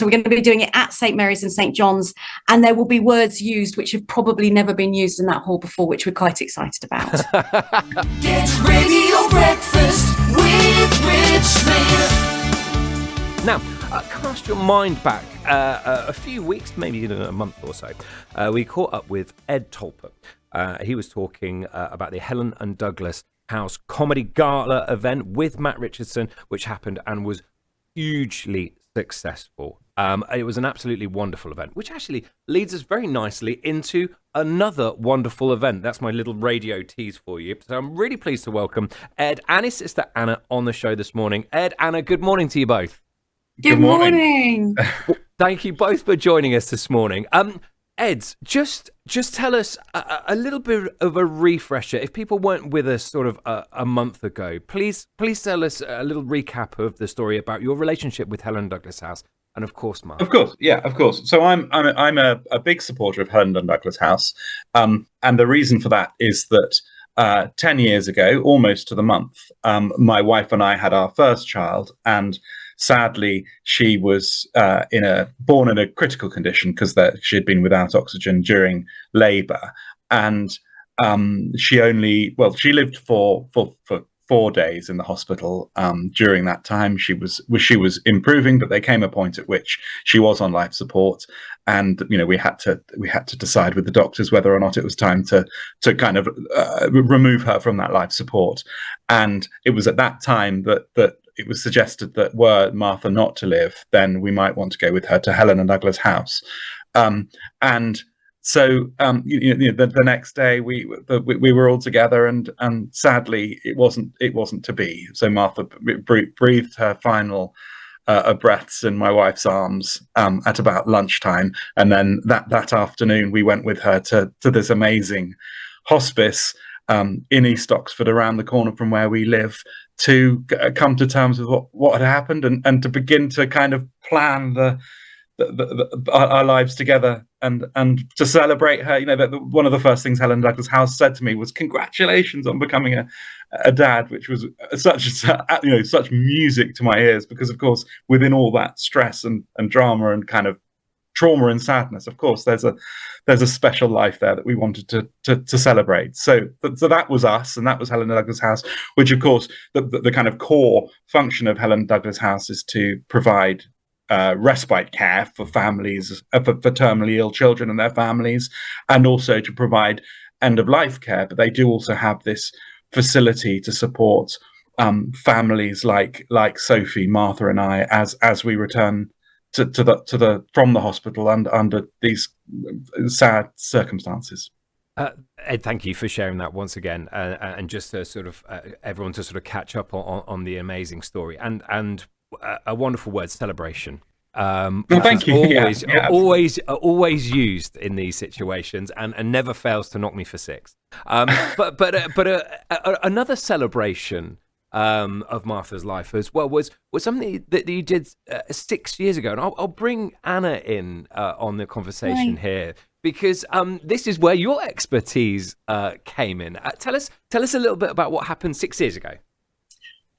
So we're going to be doing it at St Mary's and St John's, and there will be words used which have probably never been used in that hall before, which we're quite excited about. Get Radio Breakfast with Rich Smith. Now, cast your mind back a few weeks, maybe in a month or so. We caught up with Ed Tolputt. He was talking about the Helen and Douglas House Comedy Gala event with Matt Richardson, which happened and was hugely successful. It was an absolutely wonderful event, which actually leads us very nicely into another wonderful event. That's my little radio tease for you. So I'm really pleased to welcome Ed and his sister Anna on the show this morning. Ed, Anna, good morning to you both. Good morning. Thank you both for joining us this morning. Ed, just tell us a little bit of a refresher. If people weren't with us sort of a month ago, please tell us a little recap of the story about your relationship with Helen Douglas House and, of course, Mark. Of course. So I'm a big supporter of Helen Douglas House, and the reason for that is that 10 years ago, almost to the month, my wife and I had our first child, and sadly, she was born in a critical condition because she had been without oxygen during labour, and she lived for 4 days in the hospital. During that time, she was improving, but there came a point at which she was on life support, and we had to decide with the doctors whether or not it was time to kind of remove her from that life support. And it was at that time that it was suggested that were Martha not to live, then we might want to go with her to Helen and Douglas House. And so the next day we were all together, and sadly it wasn't to be. So Martha breathed her final breaths in my wife's arms at about lunchtime, and then that afternoon we went with her to this amazing hospice in East Oxford, around the corner from where we live, to come to terms with what had happened, and to begin to kind of plan our lives together, and to celebrate her. One of the first things Helen Douglas House said to me was, "Congratulations on becoming a dad," which was such music to my ears, because of course within all that stress and drama and kind of trauma and sadness, of course there's a special life there that we wanted to celebrate. So that was us, and that was Helen Douglas House, which of course the kind of core function of Helen Douglas House is to provide respite care for families, for terminally ill children and their families, and also to provide end-of-life care. But they do also have this facility to support families like Sophie, Martha, and I as we return from the hospital and under these sad circumstances. Ed, thank you for sharing that once again, and just to sort of everyone to sort of catch up on the amazing story and a wonderful word, celebration. Thank you. Always used in these situations, and never fails to knock me for six. But another celebration of Martha's life as well was something that you did 6 years ago, and I'll bring Anna in on the conversation here, because this is where your expertise came in. Tell us a little bit about what happened 6 years ago.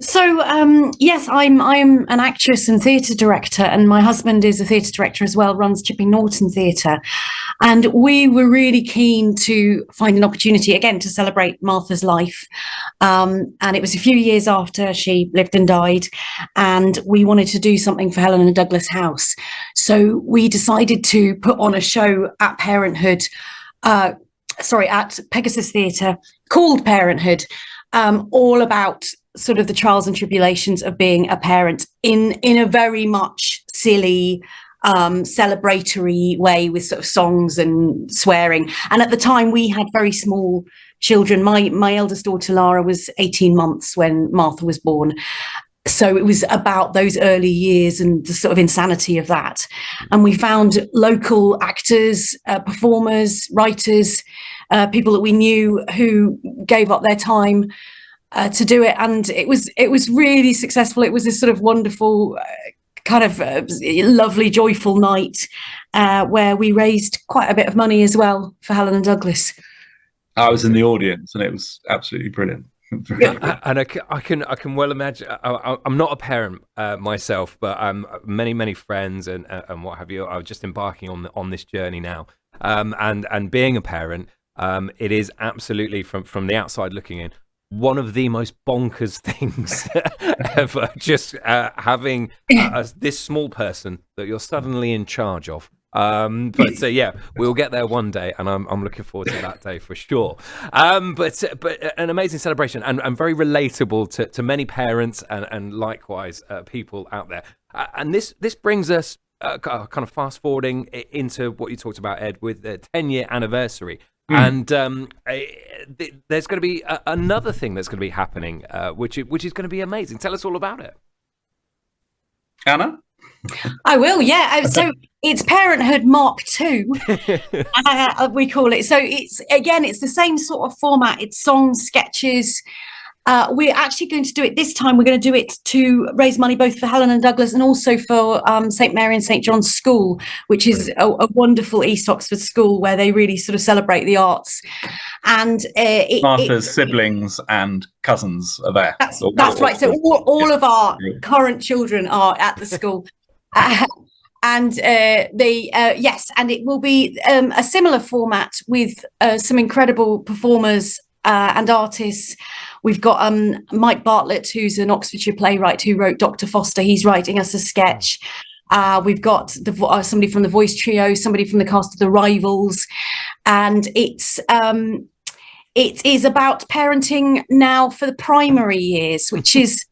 So yes, I'm an actress and theatre director, and my husband is a theatre director as well, runs Chipping Norton Theatre, and we were really keen to find an opportunity again to celebrate Martha's life, and it was a few years after she lived and died, and we wanted to do something for Helen and Douglas House. So we decided to put on a show at at Pegasus Theatre called Parenthood, all about sort of the trials and tribulations of being a parent in a very much silly, celebratory way, with sort of songs and swearing. And at the time we had very small children. My eldest daughter Lara was 18 months when Martha was born. So it was about those early years and the sort of insanity of that. And we found local actors, performers, writers, people that we knew who gave up their time to do it, and it was really successful. It was this sort of wonderful, kind of lovely, joyful night where we raised quite a bit of money as well for Helen and Douglas. I was in the audience, and it was absolutely brilliant. And I can well imagine. I'm not a parent myself, but many friends and what have you are just embarking on this journey now. And being a parent, it is absolutely from the outside looking in one of the most bonkers things ever. Just having this small person that you're suddenly in charge of. But yeah, we'll get there one day, and I'm looking forward to that day for sure. But an amazing celebration and very relatable to many parents and likewise people out there. And this brings us kind of fast forwarding into what you talked about, Ed, with the 10-year anniversary. And there's going to be another thing that's going to be happening, which is going to be amazing. Tell us all about it, Anna. I will, yeah. So it's Parenthood Mark II, we call it. So it's the same sort of format. It's songs, sketches. We're actually going to do it this time. We're going to do it to raise money both for Helen and Douglas and also for St Mary and St John's School, which is a wonderful East Oxford school where they really sort of celebrate the arts. And Martha's siblings and cousins are there. That's right. So all of our current children are at the school. And yes, and it will be a similar format with some incredible performers and artists. We've got Mike Bartlett, who's an Oxfordshire playwright who wrote Dr. Foster. He's writing us a sketch. We've got somebody from the Voice Trio, somebody from the cast of The Rivals, and it is about parenting now for the primary years, which is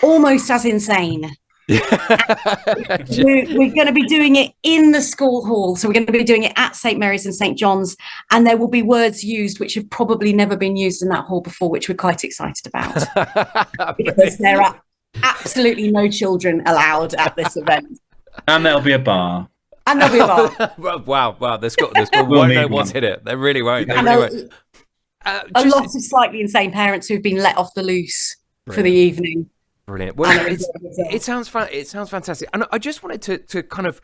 almost as insane. We're going to be doing it in the school hall, so we're going to be doing it at St Mary's and St John's, and there will be words used which have probably never been used in that hall before, which we're quite excited about, because there are absolutely no children allowed at this event. And there'll be a bar. And there'll be a bar. Wow, there's got won't know what's in it. They really won't. They really won't. A lot of slightly insane parents who've been let off the loose for the evening. Brilliant. Well, it sounds fantastic, and I just wanted to kind of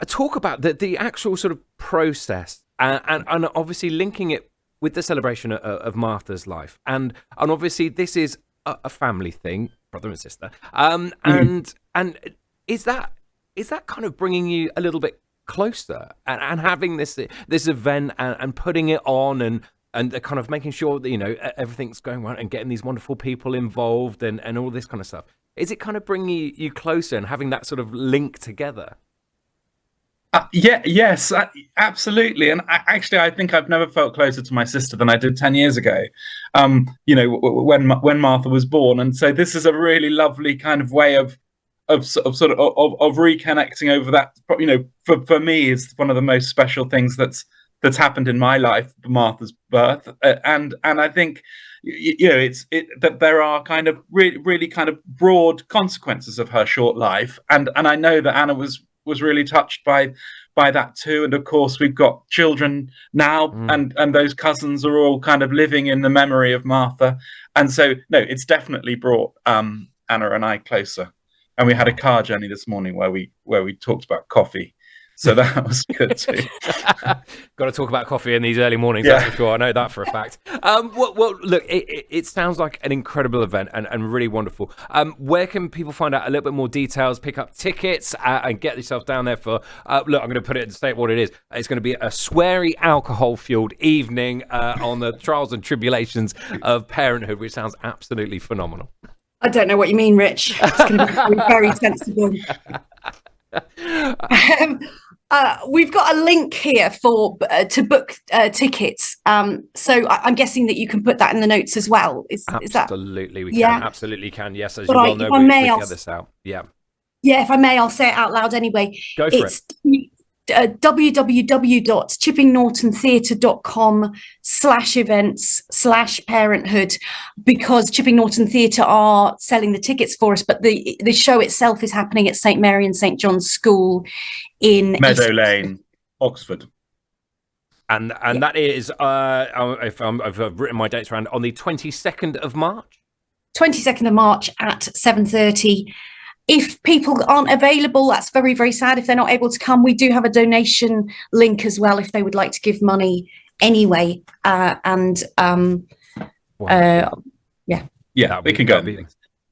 talk about the actual sort of process, and obviously linking it with the celebration of Martha's life, and obviously this is a family thing, brother and sister, and is that kind of bringing you a little bit closer, and having this event and putting it on and kind of making sure that, everything's going right and getting these wonderful people involved and all this kind of stuff. Is it kind of bringing you closer and having that sort of link together? Yes, absolutely. And I think I've never felt closer to my sister than I did 10 years ago, when Martha was born. And so this is a really lovely kind of way of reconnecting over that. For me, is one of the most special things that's happened in my life, Martha's birth, and I think that there are kind of really kind of broad consequences of her short life, and I know that Anna was really touched by that too, and of course we've got children now, and those cousins are all kind of living in the memory of Martha, and so no, it's definitely brought Anna and I closer, and we had a car journey this morning where we talked about coffee. So that was good too. Got to talk about coffee in these early mornings, that's for sure. I know that for a fact. Well, look, it sounds like an incredible event and really wonderful. Where can people find out a little bit more details, pick up tickets, and get yourself down there for, look, I'm going to put it and state what it is. It's going to be a sweary, alcohol-fueled evening on the trials and tribulations of parenthood, which sounds absolutely phenomenal. I don't know what you mean, Rich. It's going to be very, very sensible. We've got a link here to book tickets. So I'm guessing that you can put that in the notes as well. Is that absolutely we can? Absolutely can. Yes, as you well know, we get this out. Yeah, if I may, I'll say it out loud anyway. Go for it. www.chippingnorton theatre.com/events/parenthood, because Chipping Norton Theatre are selling the tickets for us, but the show itself is happening at St Mary and St John's School in Meadow Lane, Oxford. And that is, if I've written my dates around, on the 22nd of March. 22nd of March at 7:30. If people aren't available, that's very, very sad. If they're not able to come, we do have a donation link as well if they would like to give money anyway. Wonderful. Yeah, That'd we be- can go. that'd be-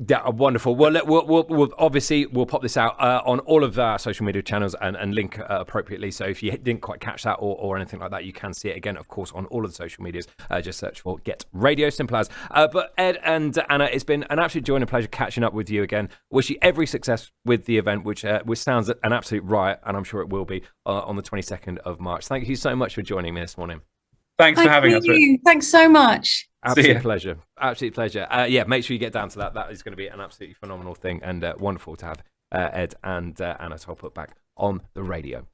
Yeah, wonderful. Well, we'll obviously we'll pop this out on all of our social media channels and link appropriately. So if you didn't quite catch that or anything like that, you can see it again, of course, on all of the social medias. Just search for Get Radio, simple as. But Ed and Anna, it's been an absolute joy and a pleasure catching up with you again. Wish you every success with the event, which sounds an absolute riot, and I'm sure it will be on the 22nd of March. Thank you so much for joining me this morning. Thanks for having us, Rich. you. Thanks so much. Absolute pleasure. Absolute pleasure. Make sure you get down to that. That is going to be an absolutely phenomenal thing, and wonderful to have Ed and Anna Tolputt back on the radio.